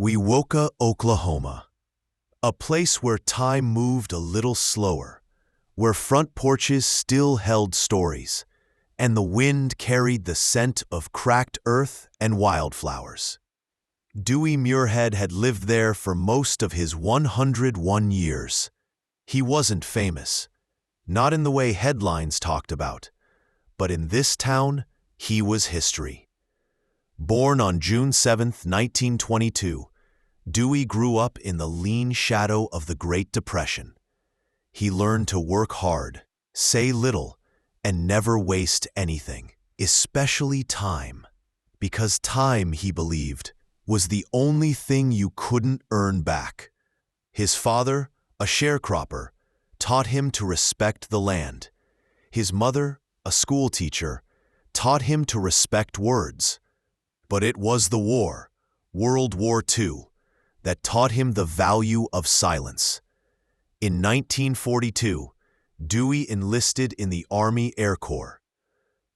Wewoka, Oklahoma, a place where time moved a little slower, where front porches still held stories, and the wind carried the scent of cracked earth and wildflowers. Dewey Muirhead had lived there for most of his 101 years. He wasn't famous, not in the way headlines talked about, but in this town, he was history. Born on June 7, 1922, Dewey grew up in the lean shadow of the Great Depression. He learned to work hard, say little, and never waste anything, especially time. Because time, he believed, was the only thing you couldn't earn back. His father, a sharecropper, taught him to respect the land. His mother, a schoolteacher, taught him to respect words. But it was the war, World War II, that taught him the value of silence. In 1942, Dewey enlisted in the Army Air Corps.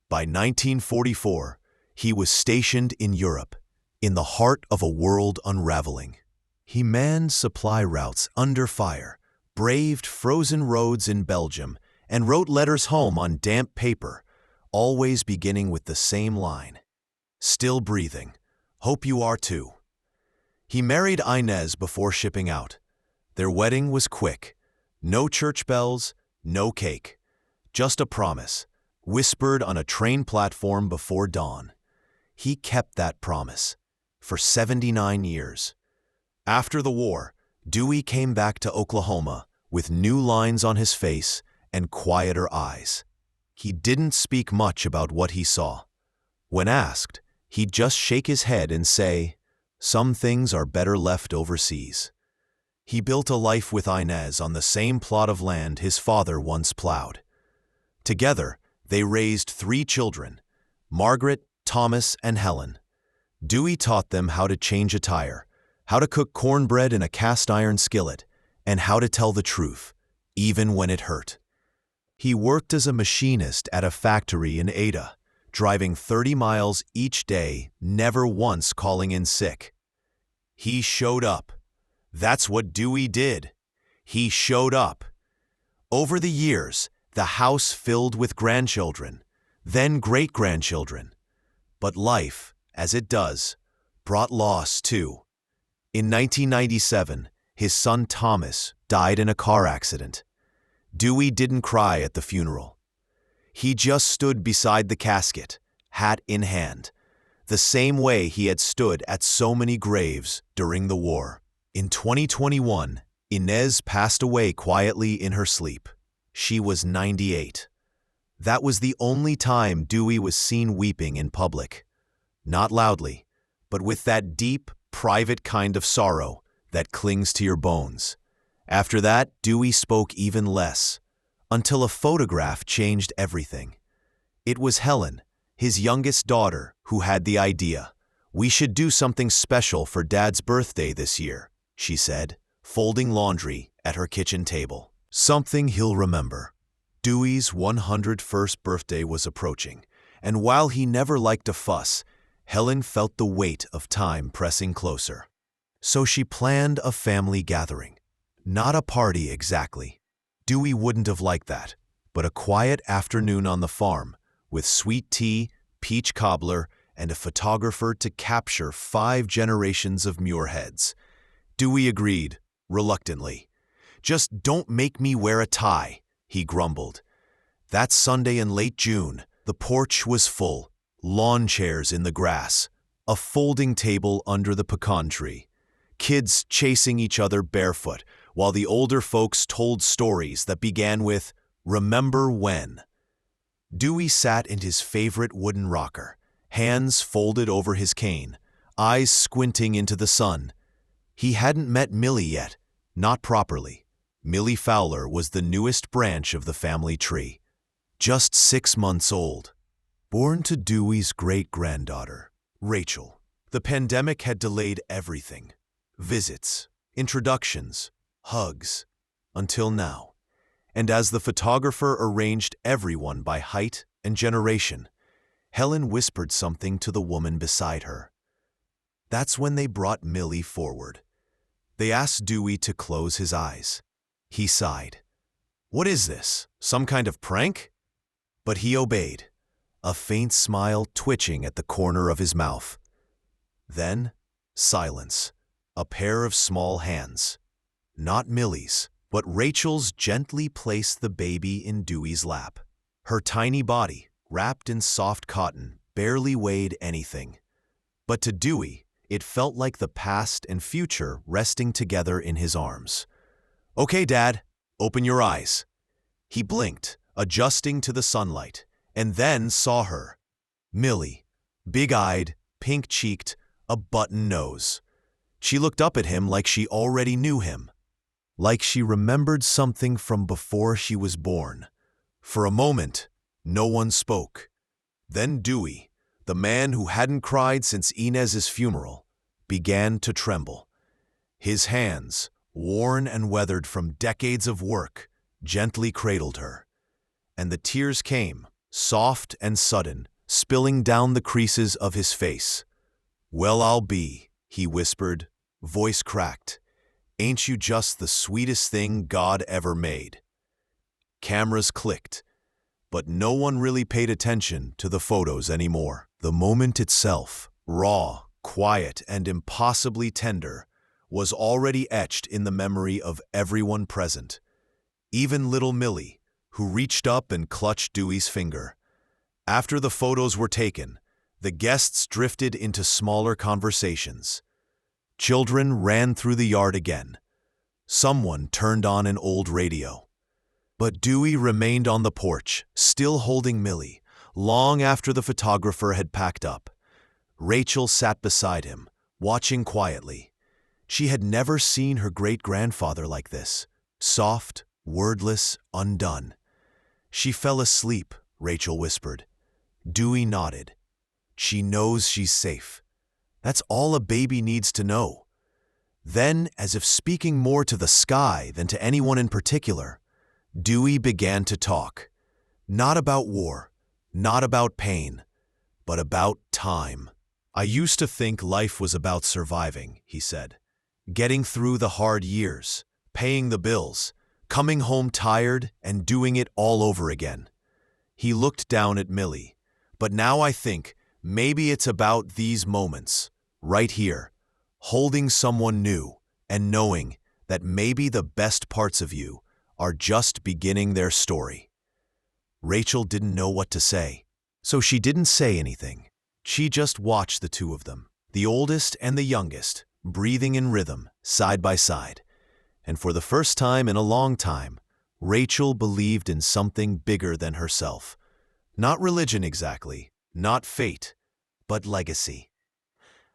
By 1944, he was stationed in Europe, in the heart of a world unraveling. He manned supply routes under fire, braved frozen roads in Belgium, and wrote letters home on damp paper, always beginning with the same line: "Still breathing. Hope you are too." He married Inez before shipping out. Their wedding was quick. No church bells, no cake. Just a promise, whispered on a train platform before dawn. He kept that promise for 79 years. After the war, Dewey came back to Oklahoma with new lines on his face and quieter eyes. He didn't speak much about what he saw. When asked, he'd just shake his head and say, "Some things are better left overseas." He built a life with Inez on the same plot of land his father once plowed. Together, they raised 3 children, Margaret, Thomas, and Helen. Dewey taught them how to change a tire, how to cook cornbread in a cast-iron skillet, and how to tell the truth, even when it hurt. He worked as a machinist at a factory in Ada, driving 30 miles each day, never once calling in sick. He showed up. That's what Dewey did. He showed up. Over the years, the house filled with grandchildren, then great-grandchildren. But life, as it does, brought loss too. In 1997, his son Thomas died in a car accident. Dewey didn't cry at the funeral. He just stood beside the casket, hat in hand, the same way he had stood at so many graves during the war. In 2021, Inez passed away quietly in her sleep. She was 98. That was the only time Dewey was seen weeping in public. Not loudly, but with that deep, private kind of sorrow that clings to your bones. After that, Dewey spoke even less, until a photograph changed everything. It was Helen, his youngest daughter, who had the idea. "We should do something special for Dad's birthday this year," she said, folding laundry at her kitchen table. Something he'll remember. Dewey's 101st birthday was approaching, and while he never liked a fuss, Helen felt the weight of time pressing closer. So she planned a family gathering. Not a party exactly. Dewey wouldn't have liked that, but a quiet afternoon on the farm, with sweet tea, peach cobbler, and a photographer to capture 5 generations of Muirheads. Dewey agreed, reluctantly. "Just don't make me wear a tie," he grumbled. That Sunday in late June, the porch was full, lawn chairs in the grass, a folding table under the pecan tree, kids chasing each other barefoot, while the older folks told stories that began with, "Remember when?" Dewey sat in his favorite wooden rocker, hands folded over his cane, eyes squinting into the sun. He hadn't met Millie yet, not properly. Millie Fowler was the newest branch of the family tree, just 6 months old. Born to Dewey's great-granddaughter, Rachel. The pandemic had delayed everything. Visits, introductions, hugs, until now. And as the photographer arranged everyone by height and generation, Helen whispered something to the woman beside her. That's when they brought Millie forward. They asked Dewey to close his eyes. He sighed. "What is this? Some kind of prank?" But he obeyed, a faint smile twitching at the corner of his mouth. Then, silence. A pair of small hands. Not Millie's, but Rachel's gently placed the baby in Dewey's lap. Her tiny body, wrapped in soft cotton, barely weighed anything. But to Dewey, it felt like the past and future resting together in his arms. "Okay, Dad, open your eyes." He blinked, adjusting to the sunlight, and then saw her. Millie, big-eyed, pink-cheeked, a button nose. She looked up at him like she already knew him, like she remembered something from before she was born. For a moment, no one spoke. Then Dewey, the man who hadn't cried since Inez's funeral, began to tremble. His hands, worn and weathered from decades of work, gently cradled her. And the tears came, soft and sudden, spilling down the creases of his face. "Well, I'll be," he whispered, voice cracked. "Ain't you just the sweetest thing God ever made?" Cameras clicked, but no one really paid attention to the photos anymore. The moment itself, raw, quiet, and impossibly tender, was already etched in the memory of everyone present. Even little Millie, who reached up and clutched Dewey's finger. After the photos were taken, the guests drifted into smaller conversations. Children ran through the yard again. Someone turned on an old radio. But Dewey remained on the porch, still holding Millie, long after the photographer had packed up. Rachel sat beside him, watching quietly. She had never seen her great-grandfather like this, soft, wordless, undone. "She fell asleep," Rachel whispered. Dewey nodded. "She knows she's safe. That's all a baby needs to know." Then, as if speaking more to the sky than to anyone in particular, Dewey began to talk. Not about war, not about pain, but about time. "I used to think life was about surviving," he said. "Getting through the hard years, paying the bills, coming home tired and doing it all over again." He looked down at Millie. "But now I think maybe it's about these moments, right here, holding someone new and knowing that maybe the best parts of you are just beginning their story." Rachel didn't know what to say, so she didn't say anything. She just watched the two of them, the oldest and the youngest, breathing in rhythm, side by side. And for the first time in a long time, Rachel believed in something bigger than herself. Not religion exactly, not fate, but legacy.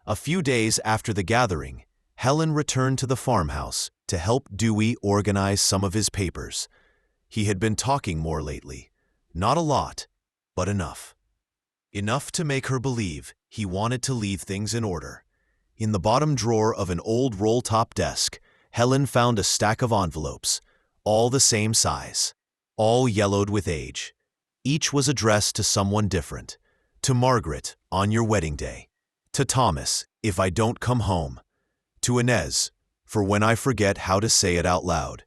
A few days after the gathering, Helen returned to the farmhouse to help Dewey organize some of his papers. He had been talking more lately. Not a lot, but enough. Enough to make her believe he wanted to leave things in order. In the bottom drawer of an old roll-top desk, Helen found a stack of envelopes, all the same size, all yellowed with age. Each was addressed to someone different. To Margaret, on your wedding day. To Thomas, if I don't come home. To Inez, for when I forget how to say it out loud.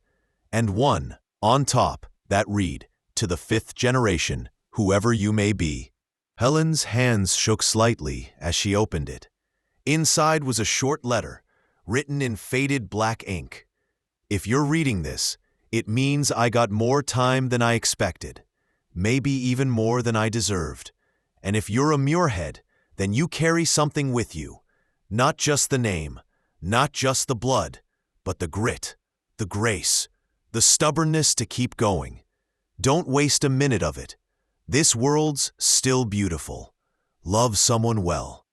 And one, on top, that read, to the 5th generation, whoever you may be. Helen's hands shook slightly as she opened it. Inside was a short letter, written in faded black ink. "If you're reading this, it means I got more time than I expected, maybe even more than I deserved. And if you're a Muirhead, then you carry something with you, not just the name, not just the blood, but the grit, the grace, the stubbornness to keep going. Don't waste a minute of it. This world's still beautiful. Love someone well."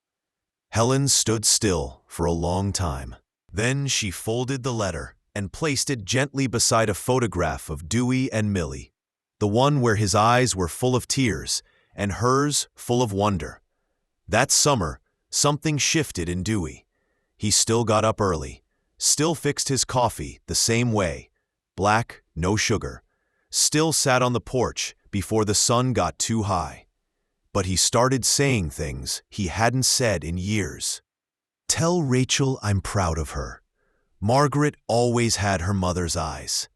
Helen stood still for a long time. Then she folded the letter and placed it gently beside a photograph of Dewey and Millie, the one where his eyes were full of tears and hers full of wonder. That summer, something shifted in Dewey. He still got up early, still fixed his coffee the same way, black, no sugar, still sat on the porch before the sun got too high. But he started saying things he hadn't said in years. Tell Rachel I'm proud of her. Margaret always had her mother's eyes.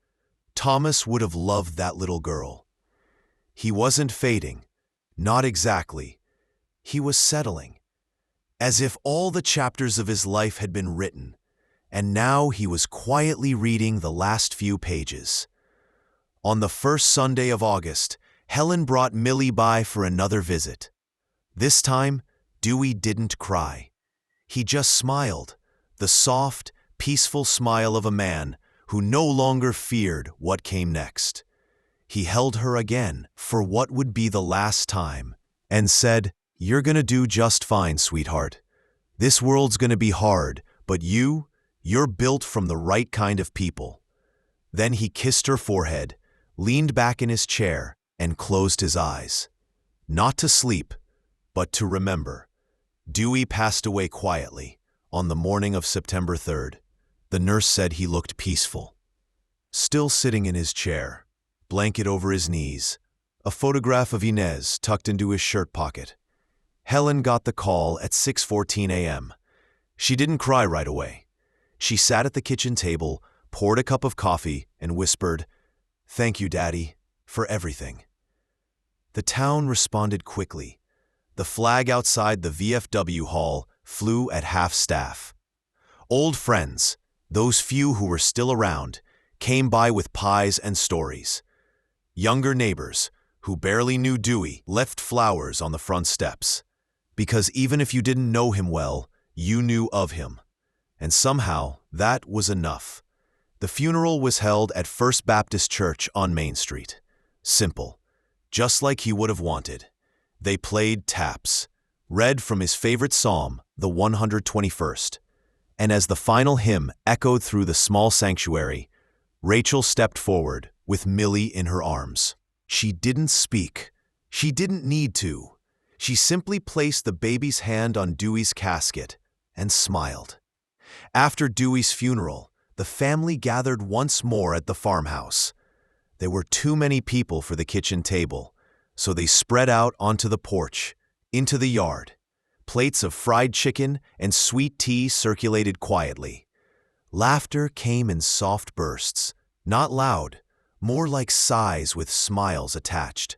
Thomas would have loved that little girl. He wasn't fading. Not exactly. He was settling. As if all the chapters of his life had been written, and now he was quietly reading the last few pages. On the first Sunday of August, Helen brought Millie by for another visit. This time, Dewey didn't cry. He just smiled, the soft, peaceful smile of a man who no longer feared what came next. He held her again for what would be the last time and said, "You're gonna do just fine, sweetheart. This world's gonna be hard, but you're built from the right kind of people." Then he kissed her forehead, leaned back in his chair, and closed his eyes. Not to sleep, but to remember. Dewey passed away quietly on the morning of September 3rd. The nurse said he looked peaceful. Still sitting in his chair, blanket over his knees, a photograph of Inez tucked into his shirt pocket. Helen got the call at 6:14 a.m. She didn't cry right away. She sat at the kitchen table, poured a cup of coffee, and whispered, "Thank you, Daddy, for everything." The town responded quickly. The flag outside the VFW hall flew at half-staff. Old friends, those few who were still around, came by with pies and stories. Younger neighbors, who barely knew Dewey, left flowers on the front steps. Because even if you didn't know him well, you knew of him. And somehow, that was enough. The funeral was held at First Baptist Church on Main Street. Simple, just like he would have wanted. They played taps, read from his favorite psalm, the 121st. And as the final hymn echoed through the small sanctuary, Rachel stepped forward with Millie in her arms. She didn't speak. She didn't need to. She simply placed the baby's hand on Dewey's casket and smiled. After Dewey's funeral, the family gathered once more at the farmhouse. There were too many people for the kitchen table, so they spread out onto the porch, into the yard. Plates of fried chicken and sweet tea circulated quietly. Laughter came in soft bursts, not loud, more like sighs with smiles attached.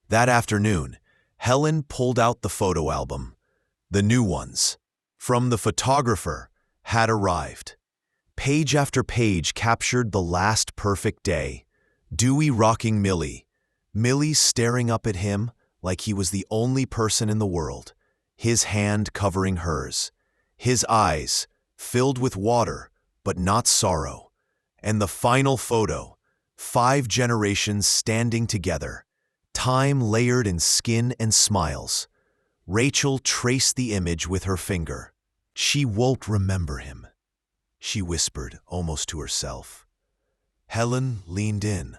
That afternoon, Helen pulled out the photo album. The new ones, from the photographer, had arrived. Page after page captured the last perfect day. Dewey rocking Millie, Millie staring up at him like he was the only person in the world, his hand covering hers, his eyes filled with water but not sorrow. And the final photo, 5 generations standing together, time layered in skin and smiles. Rachel traced the image with her finger. "She won't remember him," she whispered almost to herself. Helen leaned in.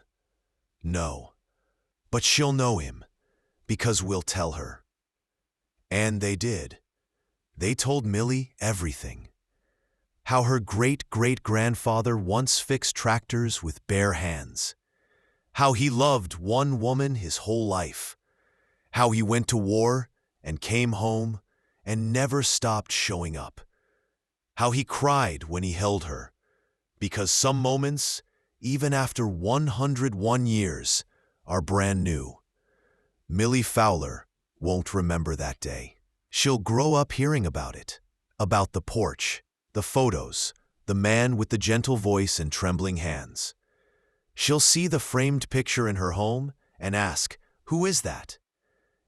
"No, but she'll know him, because we'll tell her." And they did. They told Millie everything. How her great-great-grandfather once fixed tractors with bare hands. How he loved one woman his whole life. How he went to war and came home and never stopped showing up. How he cried when he held her, because some moments, even after 101 years, are brand new. Millie Fowler won't remember that day. She'll grow up hearing about it, about the porch, the photos, the man with the gentle voice and trembling hands. She'll see the framed picture in her home and ask, "Who is that?"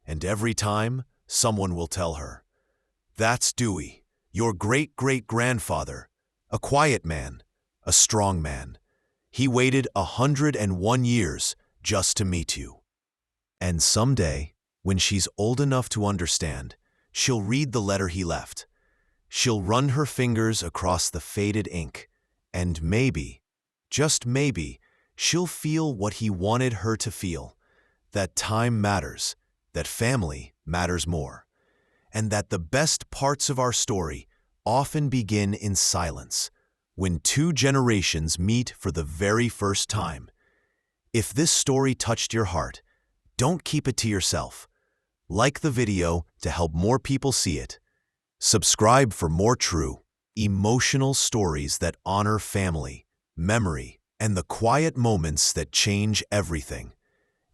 And every time, someone will tell her, "That's Dewey, your great-great-grandfather, a quiet man, a strong man. He waited 101 years just to meet you." And someday, when she's old enough to understand, she'll read the letter he left. She'll run her fingers across the faded ink, and maybe, just maybe, she'll feel what he wanted her to feel, that time matters, that family matters more, and that the best parts of our story often begin in silence, when 2 generations meet for the very first time. If this story touched your heart, don't keep it to yourself. Like the video to help more people see it. Subscribe for more true, emotional stories that honor family, memory, and the quiet moments that change everything.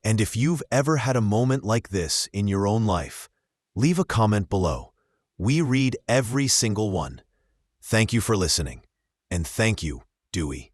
And if you've ever had a moment like this in your own life, leave a comment below. We read every single one. Thank you for listening. And thank you, Dewey.